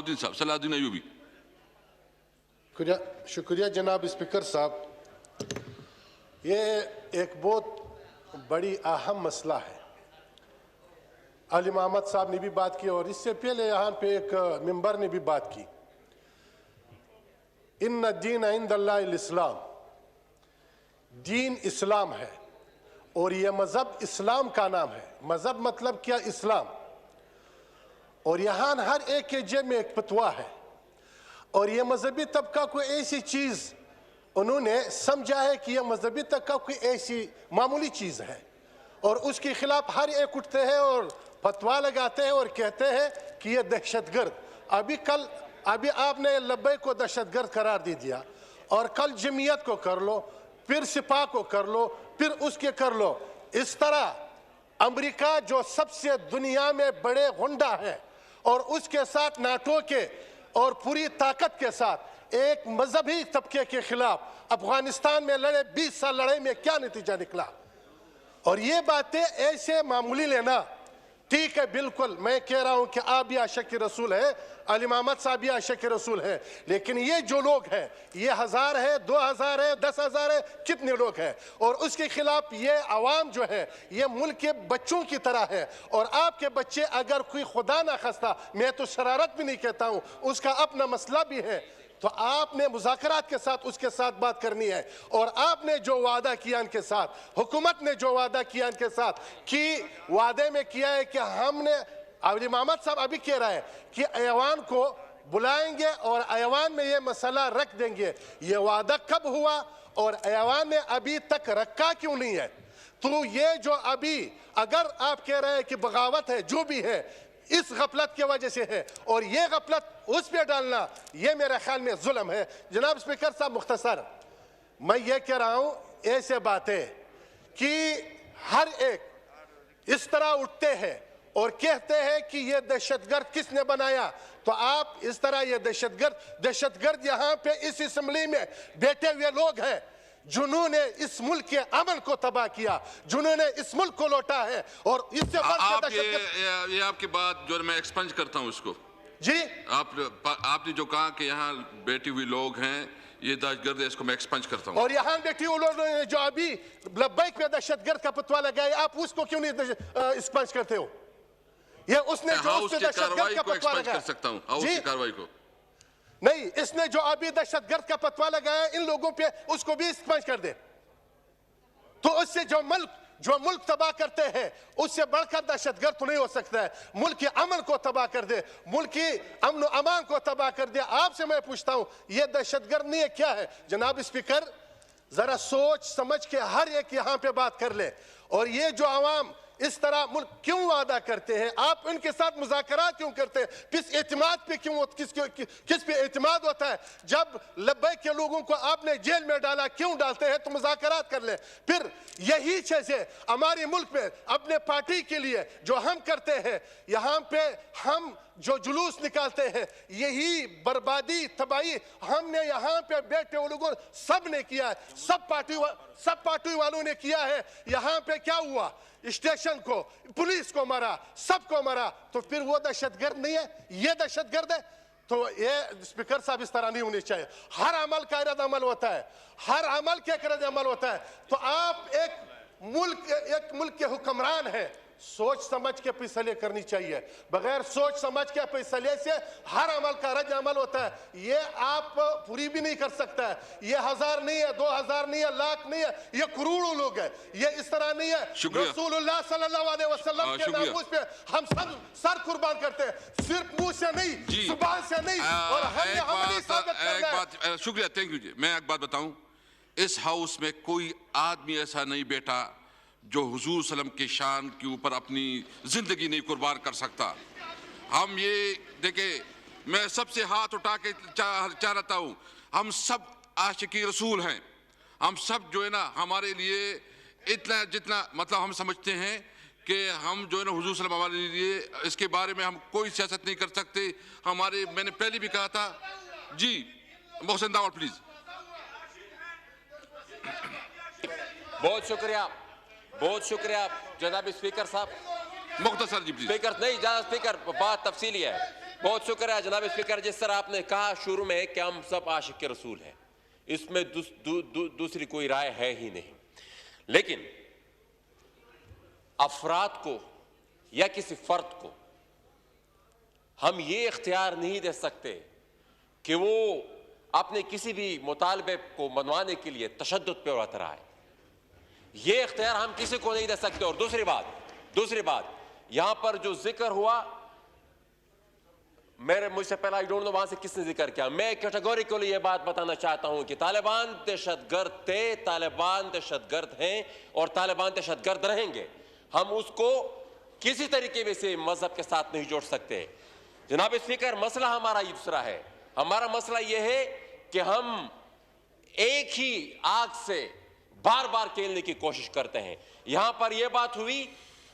صلاح الدین ایوبی. شکریہ جناب اسپیکر صاحب. یہ ایک بہت بڑی اہم مسئلہ ہے. علی محمد صاحب نے بھی بات کی اور اس سے پہلے یہاں پہ ایک ممبر نے بھی بات کی. ان الدین عند اللہ الاسلام، دین اسلام ہے اور یہ مذہب اسلام کا نام ہے. مذہب مطلب کیا؟ اسلام. اور یہاں ہر ایک کے جیب میں ایک فتویٰ ہے اور یہ مذہبی طبقہ کوئی ایسی چیز انہوں نے سمجھا ہے کہ یہ مذہبی طبقہ کوئی ایسی معمولی چیز ہے اور اس کے خلاف ہر ایک اٹھتے ہیں اور فتویٰ لگاتے ہیں اور کہتے ہیں کہ یہ دہشت گرد. ابھی آپ نے لبیک کو دہشت گرد قرار دیا اور کل جمعیت کو کر لو، پھر سپاہ کو کر لو، پھر اس کے کر لو. اس طرح امریکہ جو سب سے دنیا میں بڑے غنڈہ ہے اور اس کے ساتھ ناٹو کے اور پوری طاقت کے ساتھ ایک مذہبی طبقے کے خلاف افغانستان میں لڑے، 20 سال لڑائی میں کیا نتیجہ نکلا؟ اور یہ باتیں ایسے معمولی لینا ٹھیک ہے. بالکل میں کہہ رہا ہوں کہ آپ بھی عاشق رسول ہیں، علی محمد صاحب بھی عاشق رسول ہیں، لیکن یہ جو لوگ ہیں یہ 1000 ہے، 2000 ہے، 10,000 ہے، کتنے لوگ ہیں اور اس کے خلاف یہ عوام جو ہے یہ ملک کے بچوں کی طرح ہے. اور آپ کے بچے اگر کوئی خدا نہ خواستہ، میں تو شرارت بھی نہیں کہتا ہوں، اس کا اپنا مسئلہ بھی ہے، تو آپ نے مذاکرات کے ساتھ اس کے ساتھ بات کرنی ہے. اور آپ نے جو وعدہ کیا ان کے ساتھ، حکومت نے جو وعدہ کیا ان کے ساتھ کہ وعدے میں کیا ہے کہ ہم نے، علی محمد صاحب ابھی کہہ رہا ہے کہ ایوان کو بلائیں گے اور ایوان میں یہ مسئلہ رکھ دیں گے. یہ وعدہ کب ہوا اور ایوان نے ابھی تک رکھا کیوں نہیں ہے؟ تو یہ جو ابھی اگر آپ کہہ رہے ہیں کہ بغاوت ہے، جو بھی ہے اس غفلت کی وجہ سے ہے اور یہ غفلت اس پہ ڈالنا یہ میرے خیال میں ظلم ہے. جناب اسپیکر صاحب مختصر میں یہ کہہ رہا ہوں، ایسے باتیں کہ ہر ایک اس طرح اٹھتے ہیں اور کہتے ہیں کہ یہ دہشت گرد کس نے بنایا، تو آپ اس طرح یہ دہشت گرد یہاں پہ اس اسمبلی میں بیٹھے ہوئے لوگ ہیں جنہوں نے اس ملک کے امن کو تباہ کیا، جنہوں نے اس ملک کو لوٹا ہے. اور اس سے یہ آپ کی بات جو میں ایکسپنج کرتا ہوں اس کو. جی آپ نے جو کہا کہ یہاں بیٹھی ہوئی لوگ ہیں یہ دہشت گرد ہے، اس کو میں ایکسپنج کرتا ہوں. اور یہاں بیٹھی ہوئی لوگ جو ابھی لبیک پہ دہشت گرد کا فتویٰ لگائے، آپ اس کو کیوں نہیں ایکسپنج کرتے ہو؟ یہ اس نے جو اس پہ دہشت گرد کا فتویٰ لگایا، کر سکتا ہوں ہاؤس کی کاروائی کو نہیں، اس نے جو ابھی دہشت گرد کا فتویٰ لگایا ان لوگوں پہ اس کو بھی ایکسپنج کر دے. تو اس سے جو ملک تباہ کرتے ہیں اس سے بڑھ کر دہشت گرد تو نہیں ہو سکتا ہے. ملک کے امن کو تباہ کر دے، ملک کی امن و امان کو تباہ کر دے. آپ سے میں پوچھتا ہوں یہ دہشت گرد نہیں ہے، کیا ہے؟ جناب اسپیکر ذرا سوچ سمجھ کے ہر ایک یہاں پہ بات کر لے. اور یہ جو عوام اس طرح ملک کیوں وعدہ کرتے ہیں، آپ ان کے ساتھ مذاکرات کیوں کرتے ہیں؟ کس اعتماد پہ کس پہ اعتماد ہوتا ہے؟ جب لبیک کے لوگوں کو آپ نے جیل میں ڈالا، کیوں ڈالتے ہیں؟ تو مذاکرات کر لیں. پھر یہی چیزیں ہماری ملک میں اپنے پارٹی کے لیے جو ہم کرتے ہیں، یہاں پہ ہم جو جلوس نکالتے ہیں، یہی بربادی تباہی ہم نے یہاں پہ بیٹھے ہوئے لوگوں سب نے کیا ہے، سب پارٹی والوں نے کیا ہے. یہاں پہ کیا ہوا؟ اسٹیشن کو، پولیس کو مرا، سب کو مرا. تو پھر وہ دہشت گرد نہیں ہے؟ یہ دہشت گرد ہے؟ تو یہ اسپیکر صاحب اس طرح نہیں ہونی چاہیے. ہر عمل کا رد عمل ہوتا ہے، ہر عمل کے رد عمل ہوتا ہے. تو آپ ایک ملک کے حکمران ہیں، سوچ سمجھ کے فیصلے کرنی چاہیے. بغیر سوچ سمجھ کے فیصلے سے ہر عمل کا رد عمل ہوتا ہے. یہ آپ پوری بھی نہیں کر سکتا ہے. یہ 1000 نہیں ہے، 2000 نہیں ہے، لاکھ نہیں ہے، یہ کروڑوں لوگ ہیں. یہ اس طرح نہیں ہے. رسول اللہ صلی اللہ علیہ وسلم کے ناموس پہ ہم سب سر قربان کرتے ہیں، صرف منہ سے نہیں، زبان سے نہیں. اور ہم نے عملی ثابت کرنا ہے. شکریہ، تھینک یو جی. میں ایک بات بتاؤں، اس ہاؤس میں کوئی آدمی ایسا نہیں بیٹھا جو حضور صلی اللہ علیہ وسلم کی شان کے اوپر اپنی زندگی نہیں قربان کر سکتا. ہم یہ دیکھیں، میں سب سے ہاتھ اٹھا کے چاہتا ہوں، ہم سب عاشقی رسول ہیں. ہم سب جو ہے نا ہمارے لیے اتنا جتنا مطلب ہم سمجھتے ہیں کہ ہم جو ہے نا حضور صلی اللہ علیہ وسلم ہمارے لیے اس کے بارے میں ہم کوئی سیاست نہیں کر سکتے. میں نے پہلے بھی کہا تھا. جی محسن داوڑ پلیز. بہت شکریہ جناب اسپیکر صاحب. مختصر جی پلیز. اسپیکر نہیں، زیادہ اسپیکر بات تفصیلی ہے. بہت شکریہ جناب اسپیکر. جس طرح آپ نے کہا شروع میں کہ ہم سب عاشق رسول ہیں, اس میں دوسری کوئی رائے ہے ہی نہیں, لیکن افراد کو یا کسی فرد کو ہم یہ اختیار نہیں دے سکتے کہ وہ اپنے کسی بھی مطالبے کو منوانے کے لیے تشدد پہ اتر آئے. یہ اختیار ہم کسی کو نہیں دے سکتے. اور دوسری بات یہاں پر جو ذکر ہوا, مجھ سے پہلا I don't know وہاں سے کس نے ذکر کیا, میں کیٹیگوریکلی یہ بات بتانا چاہتا ہوں کہ طالبان دہشت گرد تھے, طالبان دہشت گرد ہیں اور طالبان دہشت گرد رہیں گے. ہم اس کو کسی طریقے سے مذہب کے ساتھ نہیں جوڑ سکتے. جناب اسپیکر, مسئلہ ہمارا یہ دوسرا ہے. ہمارا مسئلہ یہ ہے کہ ہم ایک ہی آگ سے بار بار کھیلنے کی کوشش کرتے ہیں. یہاں پر یہ بات ہوئی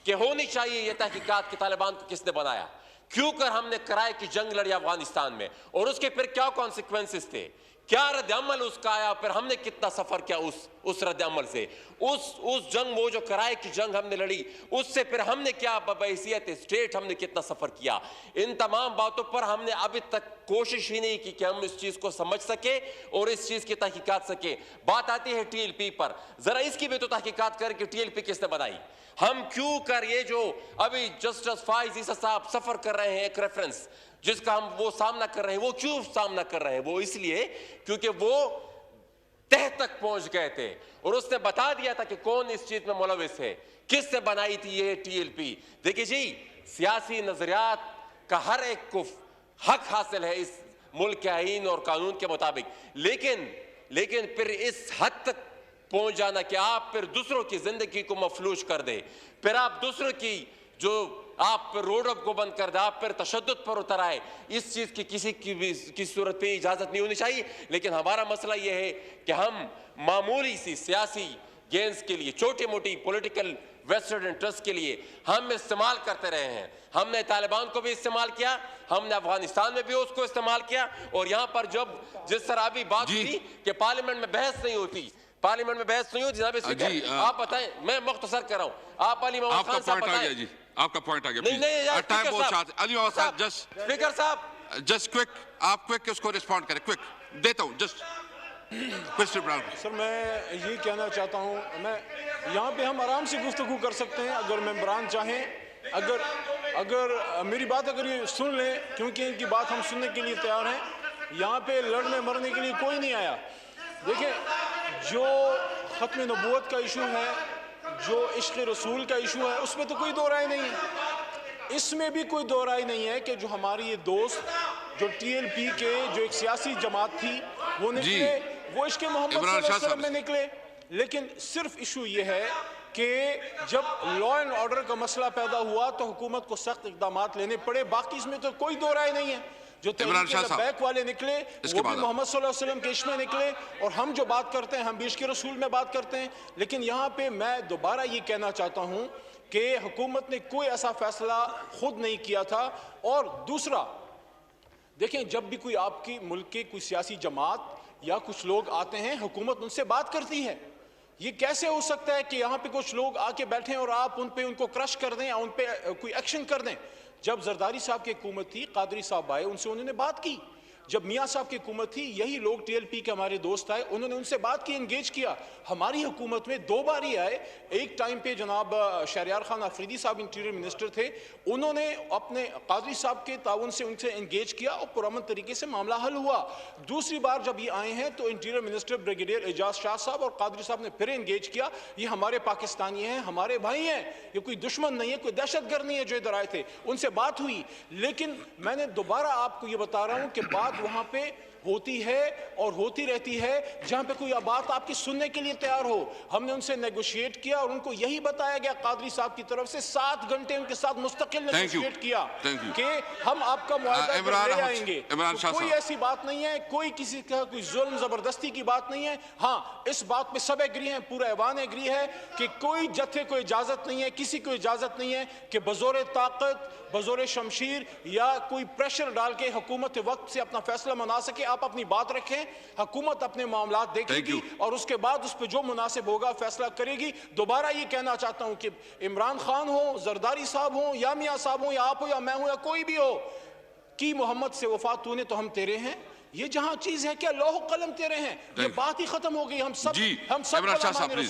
کہ ہونی چاہیے یہ تحقیقات کہ طالبان کو کس نے بنایا, کیوں کر ہم نے کرائے کی جنگ لڑی افغانستان میں, اور اس کے پھر کیا کانسیکوینسز تھے, کیا رد عمل اس کا آیا, پھر ہم نے کتنا سفر کیا اس رد عمل سے, اس جنگ, وہ جو کرائے کی جنگ ہم نے لڑی, اس سے پھر ہم نے کیا بحیثیت اسٹیٹ ہم نے کتنا سفر کیا. ان تمام باتوں پر ہم نے ابھی تک کوشش ہی نہیں کی کہ ہم اس چیز کو سمجھ سکیں اور اس چیز کی تحقیقات سکیں. بات آتی ہے TLP پر, ذرا اس کی بھی تو تحقیقات کر کہ TLP کس نے بنائی. ہم کیوں کر یہ جو ابھی جسٹس فائز عیسیٰ صاحب سفر کر رہے ہیں, ایک ریفرنس جس کا ہم وہ سامنا کر رہے ہیں, وہ کیوں سامنا کر رہے ہیں, وہ اس لیے کیونکہ وہ تہ تک پہنچ گئے تھے اور اس نے بتا دیا تھا کہ کون اس چیز میں ملوث ہے, کس نے بنائی تھی یہ TLP. دیکھیے جی, سیاسی نظریات کا ہر ایک کو حق حاصل ہے اس ملک کے آئین اور قانون کے مطابق, لیکن پھر اس حد تک پہنچ جانا کہ آپ پھر دوسروں کی زندگی کو مفلوج کر دیں, پھر آپ دوسروں کی جو آپ پھر روڈ اپ کو بند کر دیں, آپ پھر تشدد پر اتر آئے, اس چیز کی کسی کی بھی کسی صورت پہ اجازت نہیں ہونی چاہیے. لیکن ہمارا مسئلہ یہ ہے کہ ہم معمولی سی سیاسی گینز کے لیے, چھوٹی موٹی پولیٹیکل ویسٹرن انٹرسٹ کے لیے ہم استعمال کرتے رہے ہیں. ہم نے طالبان کو بھی استعمال کیا, ہم نے افغانستان میں بھی اس کو استعمال کیا, اور یہاں پر جس طرح ابھی بات ہوئی کہ پارلیمنٹ میں بحث نہیں ہوتی, جناب اسپیکر آپ بتائیں, میں مختصر کر رہا ہوں, آپ علی محمد خان صاحب بتائیں. آپ کا پوائنٹ آ گیا. علی محمد صاحب, اسپیکر صاحب جسٹ کوئک, آپ کوئک اس کو ریسپونڈ کریں, کوئک دیتا ہوں جسٹ. سر میں یہ کہنا چاہتا ہوں, میں یہاں پہ ہم آرام سے گفتگو کر سکتے ہیں اگر ممبران چاہیں, اگر میری بات اگر یہ سن لیں, کیونکہ ان کی بات ہم سننے کے لیے تیار ہیں. یہاں پہ لڑنے مرنے کے لیے کوئی نہیں آیا. دیکھیں, جو ختم نبوت کا ایشو ہے, جو عشق رسول کا ایشو ہے, اس میں تو کوئی دو رائے نہیں ہے. اس میں بھی کوئی دو رائے نہیں ہے کہ جو ہماری یہ دوست جو TLP کے جو ایک سیاسی جماعت تھی وہ نکلے, وہ عشق محمد صلی اللہ علیہ وسلم میں نکلے. لیکن صرف ایشو یہ ہے کہ جب لا اینڈ آرڈر کا مسئلہ پیدا ہوا تو حکومت کو سخت اقدامات لینے پڑے. باقی اس میں تو کوئی دو رائے نہیں ہے. جو تحریک لبیک والے نکلے وہ بھی محمد صلی اللہ علیہ وسلم کے عشق میں نکلے, اور ہم جو بات کرتے ہیں ہم بھی عشق رسول میں بات کرتے ہیں. لیکن یہاں پہ میں دوبارہ یہ کہنا چاہتا ہوں کہ حکومت نے کوئی ایسا فیصلہ خود نہیں کیا تھا. اور دوسرا دیکھیں, جب بھی کوئی آپ کی ملک کے کوئی سیاسی جماعت یا کچھ لوگ آتے ہیں, حکومت ان سے بات کرتی ہے. یہ کیسے ہو سکتا ہے کہ یہاں پہ کچھ لوگ آ کے بیٹھیں اور آپ ان کو کرش کر دیں یا ان پہ کوئی ایکشن کر دیں؟ جب زرداری صاحب کی حکومت تھی, قادری صاحب آئے, ان سے انہوں نے بات کی. جب میاں صاحب کی حکومت تھی, یہی لوگ TLP کے ہمارے دوست آئے, انہوں نے ان سے بات کی, انگیج کیا. ہماری حکومت میں دو بار ہی آئے. ایک ٹائم پہ جناب شہریار خان آفریدی صاحب انٹیریئر منسٹر تھے, انہوں نے اپنے قادری صاحب کے تعاون سے ان سے انگیج کیا اور پرامن طریقے سے معاملہ حل ہوا. دوسری بار جب یہ آئے ہیں تو انٹیریئر منسٹر بریگیڈیئر اعجاز شاہ صاحب اور قادری صاحب نے پھر انگیج کیا. یہ ہمارے پاکستانی ہیں, ہمارے بھائی ہیں, یہ کوئی دشمن نہیں ہے, کوئی دہشت گرد نہیں ہے جو ادھر آئے تھے. ان سے بات ہوئی. لیکن میں نے دوبارہ آپ کو یہ بتا رہا ہوں کہ بات وہاں پہ ہوتی ہے اور ہوتی رہتی ہے جہاں پہ کوئی بات آپ کی سننے کے لیے تیار ہو. ہم نے ان سے نیگوشیٹ کیا اور ان کو یہی بتایا گیا قادری صاحب کی طرف سے, 7 گھنٹے ان کے ساتھ مستقل نیگوشیٹ کیا کہ ہم آپ کا معاہدہ کر لے آئیں گے. کوئی ایسی بات نہیں ہے, کوئی کسی کا کوئی ظلم زبردستی کی بات نہیں ہے. ہاں, اس بات پہ سب ایگری ہیں, پورا ایوان ایگری ہے کہ کوئی جتھے کو اجازت نہیں ہے, کسی کو اجازت نہیں ہے کہ بزور طاقت, بزور شمشیر یا کوئی پریشر ڈال کے حکومت وقت سے اپنا فیصلہ منا سکے. آپ اپنی بات رکھیں, حکومت اپنے معاملات دیکھے گی اور اس کے بعد اس پہ جو مناسب ہوگا فیصلہ کرے گی. دوبارہ یہ کہنا چاہتا ہوں کہ عمران خان ہو, زرداری صاحب ہوں, یا میاں صاحب ہوں, یا آپ ہو, یا میں ہوں, یا کوئی بھی ہو, کی محمد سے وفات تو نے تو ہم تیرے ہیں. یہ جہاں چیز ہے کیا لوح قلم تیرے ہیں, یہ بات ہی ختم ہو گئی. ہم سب جی عمران شاہ صاحب پلیز.